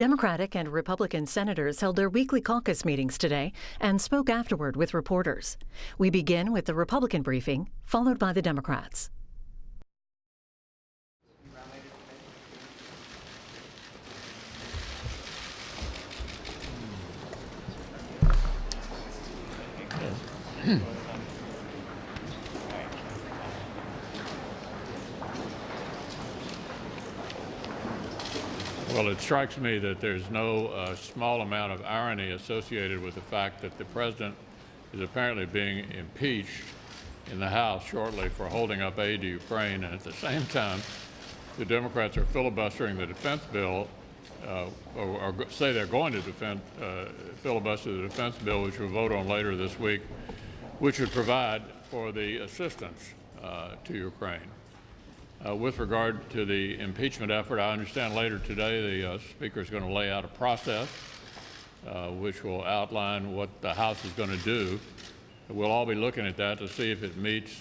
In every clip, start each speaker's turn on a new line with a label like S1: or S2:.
S1: Democratic and Republican senators held their weekly caucus meetings today and spoke afterward with reporters. We begin with the Republican briefing, followed by the Democrats.
S2: Well, it strikes me that there's no small amount of irony associated with the fact that the president is apparently being impeached in the House shortly for holding up aid to Ukraine, and at the same time, the Democrats are filibustering the defense bill, or say they're going to filibuster the defense bill, which we'll vote on later this week, which would provide for the assistance to Ukraine. With regard to the impeachment effort, I understand later today the Speaker is going to lay out a process which will outline what the House is going to do. We'll all be looking at that to see if it meets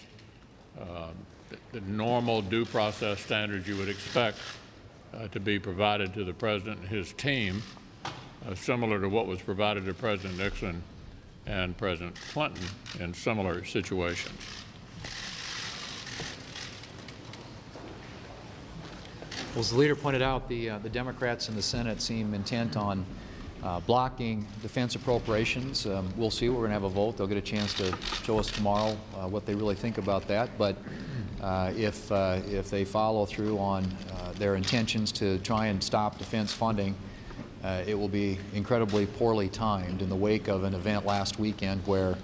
S2: the normal due process standards you would expect to be provided to the President and his team, similar to what was provided to President Nixon and President Clinton in similar situations.
S3: Well, as the leader pointed out, the Democrats in the Senate seem intent on blocking defense appropriations. We'll see. We're going to have a vote. They'll get a chance to show us tomorrow what they really think about that. But if they follow through on their intentions to try and stop defense funding, it will be incredibly poorly timed in the wake of an event last weekend where,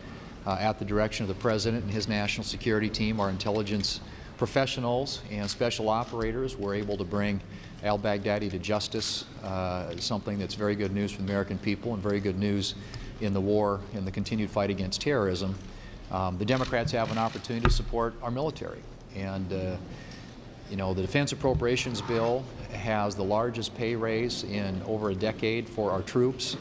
S3: at the direction of the President and his national security team, our intelligence professionals and special operators were able to bring al-Baghdadi to justice, something that's very good news for the American people and very good news in the war and the continued fight against terrorism. The Democrats have an opportunity to support our military. And, you know, the defense appropriations bill has the largest pay raise in over a decade for our troops,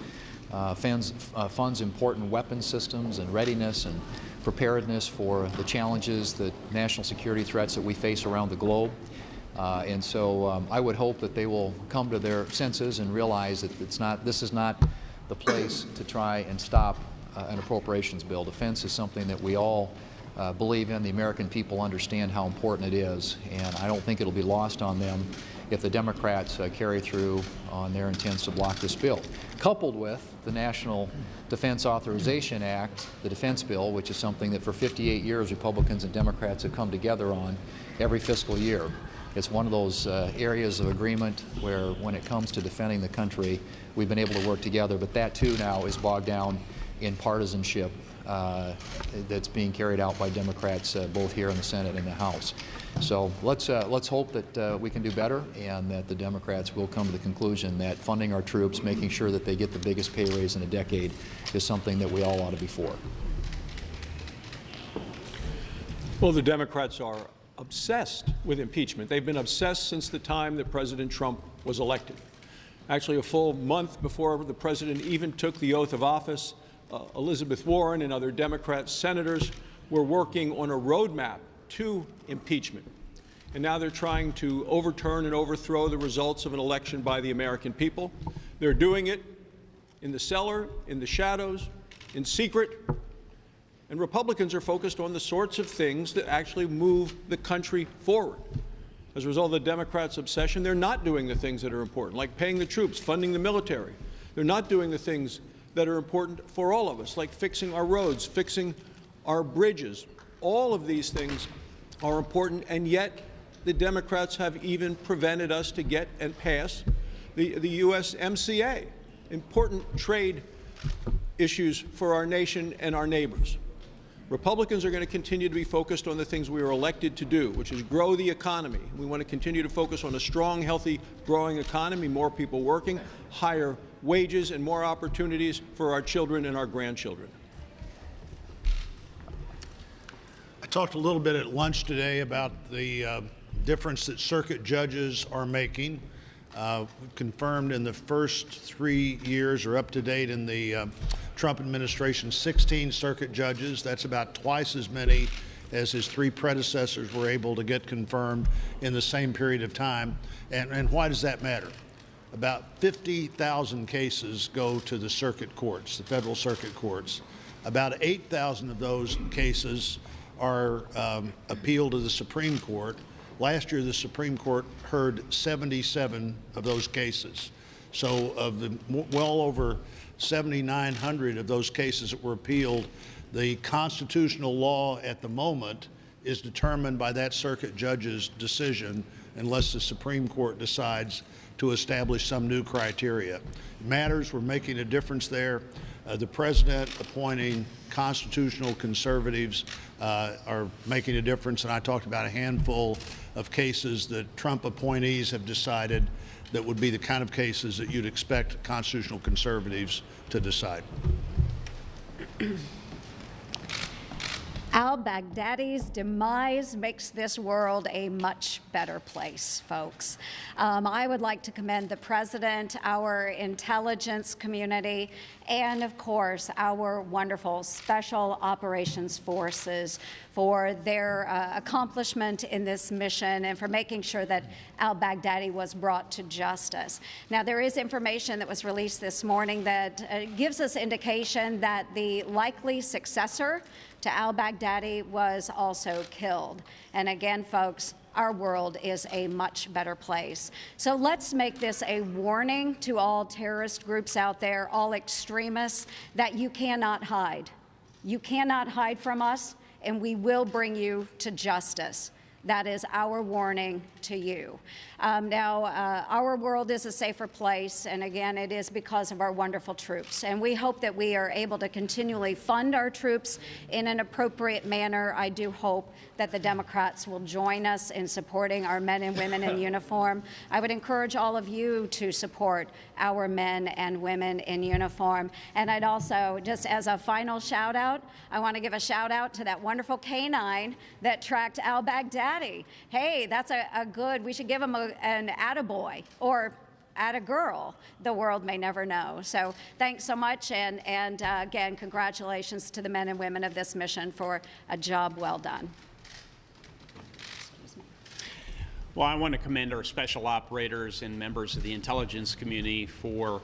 S3: funds important weapons systems and readiness and preparedness for the challenges, the national security threats that we face around the globe. And so I would hope that they will come to their senses and realize that this is not the place to try and stop an appropriations bill. Defense is something that we all believe in. The American people understand how important it is, and I don't think it'll be lost on them if the Democrats carry through on their intents to block this bill. Coupled with the National Defense Authorization Act, the defense bill, which is something that for 58 years Republicans and Democrats have come together on every fiscal year. It's one of those areas of agreement where when it comes to defending the country, we've been able to work together, but that too now is bogged down in partisanship that's being carried out by Democrats both here in the Senate and the House. So let's hope that we can do better and that the Democrats will come to the conclusion that funding our troops, making sure that they get the biggest pay raise in a decade, is something that we all ought to be for.
S4: Well, the Democrats are obsessed with impeachment. They've been obsessed since the time that President Trump was elected. Actually, a full month before the President even took the oath of office, Elizabeth Warren and other Democrat senators were working on a roadmap to impeachment. And now they're trying to overturn and overthrow the results of an election by the American people. They're doing it in the cellar, in the shadows, in secret. And Republicans are focused on the sorts of things that actually move the country forward. As a result of the Democrats' obsession, they're not doing the things that are important, like paying the troops, funding the military. They're not doing the things that are important for all of us, like fixing our roads, fixing our bridges. All of these things are important, and yet the Democrats have even prevented us to get and pass the USMCA, important trade issues for our nation and our neighbors. Republicans are going to continue to be focused on the things we were elected to do, which is grow the economy. We want to continue to focus on a strong, healthy, growing economy, more people working, higher wages, and more opportunities for our children and our grandchildren.
S5: I talked a little bit at lunch today about the difference that circuit judges are making. Confirmed in the first 3 years, or up to date in the Trump administration, 16 circuit judges. That's about twice as many as his three predecessors were able to get confirmed in the same period of time. And why does that matter? about 50,000 cases go to the circuit courts, the federal circuit courts. About 8,000 of those cases are appealed to the Supreme Court. Last year, the Supreme Court heard 77 of those cases. So of the well over 7,900 of those cases that were appealed, the constitutional law at the moment is determined by that circuit judge's decision unless the Supreme Court decides to establish some new criteria. It matters. We're making a difference there. The president appointing constitutional conservatives are making a difference, and I talked about a handful of cases that Trump appointees have decided that would be the kind of cases that you'd expect constitutional conservatives to decide.
S6: Al-Baghdadi's demise makes this world a much better place, folks. I would like to commend the president, our intelligence community, and of course, our wonderful special operations forces for their accomplishment in this mission and for making sure that al-Baghdadi was brought to justice. Now, there is information that was released this morning that gives us indication that the likely successor to al-Baghdadi was also killed. And again, folks, our world is a much better place. So let's make this a warning to all terrorist groups out there, all extremists, that you cannot hide. You cannot hide from us, and we will bring you to justice. That is our warning to you. Our world is a safer place, and again, it is because of our wonderful troops. And we hope that we are able to continually fund our troops in an appropriate manner. I do hope that the Democrats will join us in supporting our men and women in uniform. I would encourage all of you to support our men and women in uniform. And I'd also, just as a final shout out, I want to give a shout out to that wonderful canine that tracked al-Baghdadi. Hey, that's a good, we should give him an attaboy or attagirl. The world may never know. So thanks so much, and again, congratulations to the men and women of this mission for a job well done.
S7: Well, I want to commend our special operators and members of the intelligence community for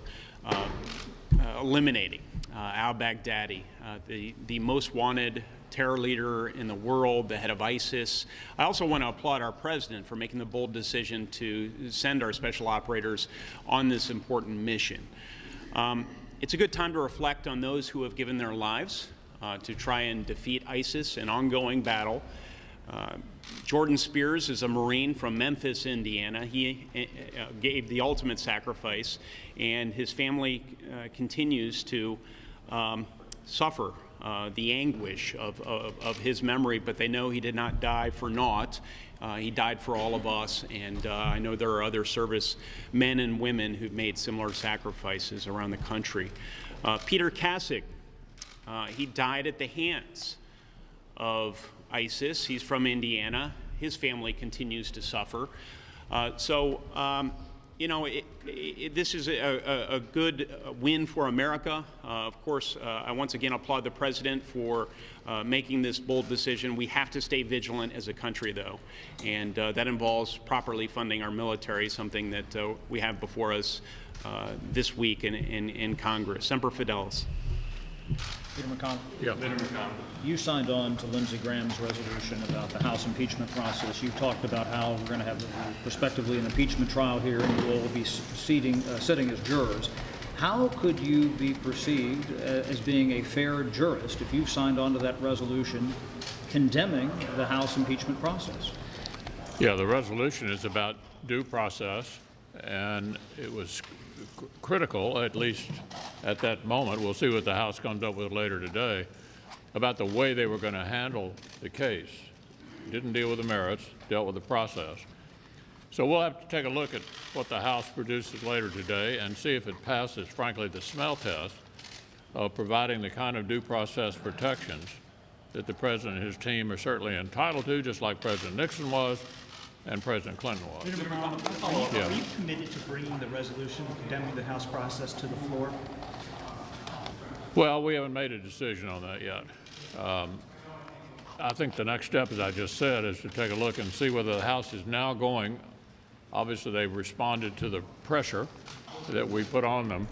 S7: eliminating al-Baghdadi, the most wanted terror leader in the world, the head of ISIS. I also want to applaud our president for making the bold decision to send our special operators on this important mission. It's a good time to reflect on those who have given their lives to try and defeat ISIS, an ongoing battle. Jordan Spears is a Marine from Memphis, Indiana. He gave the ultimate sacrifice, and his family continues to suffer the anguish of his memory, but they know he did not die for naught. He died for all of us, and I know there are other service men and women who've made similar sacrifices around the country. Peter Kasich, he died at the hands of ISIS. He's from Indiana. His family continues to suffer. You know, this is a good win for America. Of course, I once again applaud the president for making this bold decision. We have to stay vigilant as a country, though, and that involves properly funding our military, something that we have before us this week in Congress. Semper Fidelis.
S8: Leader McConnell.
S2: Yeah. Leader McConnell.
S8: You signed on to Lindsey Graham's resolution about the House impeachment process. You talked about how we're going to have prospectively an impeachment trial here, and you will be sitting as jurors. How could you be perceived as being a fair jurist if you signed on to that resolution condemning the House impeachment process?
S2: Yeah, the resolution is about due process, and it was critical, at least at that moment, we'll see what the House comes up with later today, about the way they were going to handle the case. Didn't deal with the merits, dealt with the process. So we'll have to take a look at what the House produces later today and see if it passes, frankly, the smell test of providing the kind of due process protections that the President and his team are certainly entitled to, just like President Nixon was and President Clinton was.
S9: Are you committed to bringing the resolution condemning the House process to the floor?
S2: Well, we haven't made a decision on that yet. I think the next step, as I just said, is to take a look and see whether the House is now going. Obviously, they've responded to the pressure that we put on them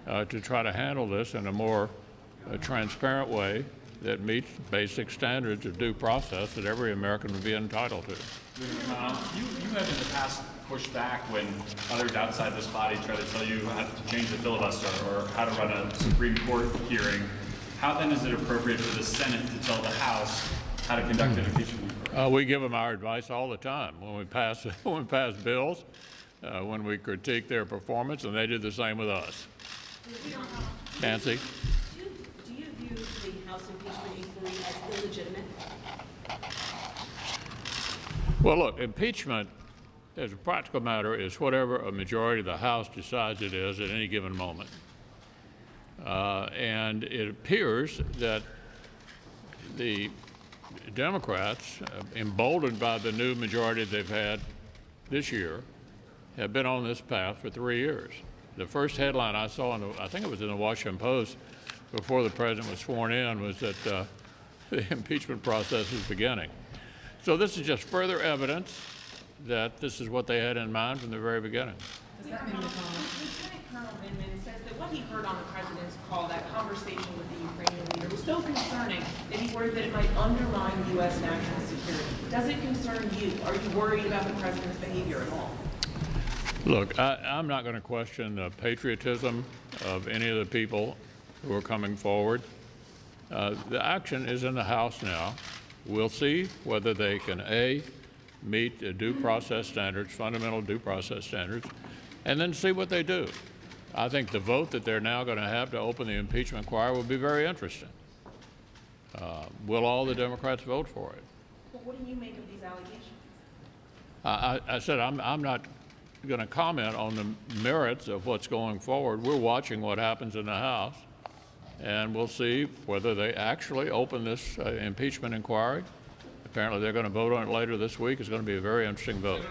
S2: to try to handle this in a more transparent way that meets basic standards of due process that every American would be entitled to.
S10: You have in the past pushed back when others outside this body try to tell you how to change the filibuster or how to run a Supreme Court hearing. How then is it appropriate for the Senate to tell the House how to conduct an impeachment inquiry?
S2: We give them our advice all the time when we pass bills, when we critique their performance, and they do the same with us. Nancy?
S11: Do you view the House impeachment inquiry as illegitimate?
S2: Well, look, impeachment, as a practical matter, is whatever a majority of the House decides it is at any given moment. And it appears that the Democrats, emboldened by the new majority they've had this year, have been on this path for 3 years. The first headline I saw, I think it was in the Washington Post, before the president was sworn in, was that the impeachment process is beginning. So this is just further evidence that this is what they had in mind from the very beginning.
S11: Lieutenant Colonel Vindman says that what he heard on the president's call, that conversation with the Ukrainian leader, was so concerning that he worried that it might undermine U.S. national security. Does it concern you? Are you worried about the president's behavior at all?
S2: Look, I'm not going to question the patriotism of any of the people who are coming forward. The action is in the House now. We'll see whether they can, A, meet due process standards, fundamental due process standards, and then see what they do. I think the vote that they're now going to have to open the impeachment inquiry will be very interesting. Will all the Democrats vote for it?
S11: Well, what do you make of these allegations?
S2: I said I'm not going to comment on the merits of what's going forward. We're watching what happens in the House, and we'll see whether they actually open this impeachment inquiry. Apparently they're going to vote on it later this week. It's going to be a very interesting vote.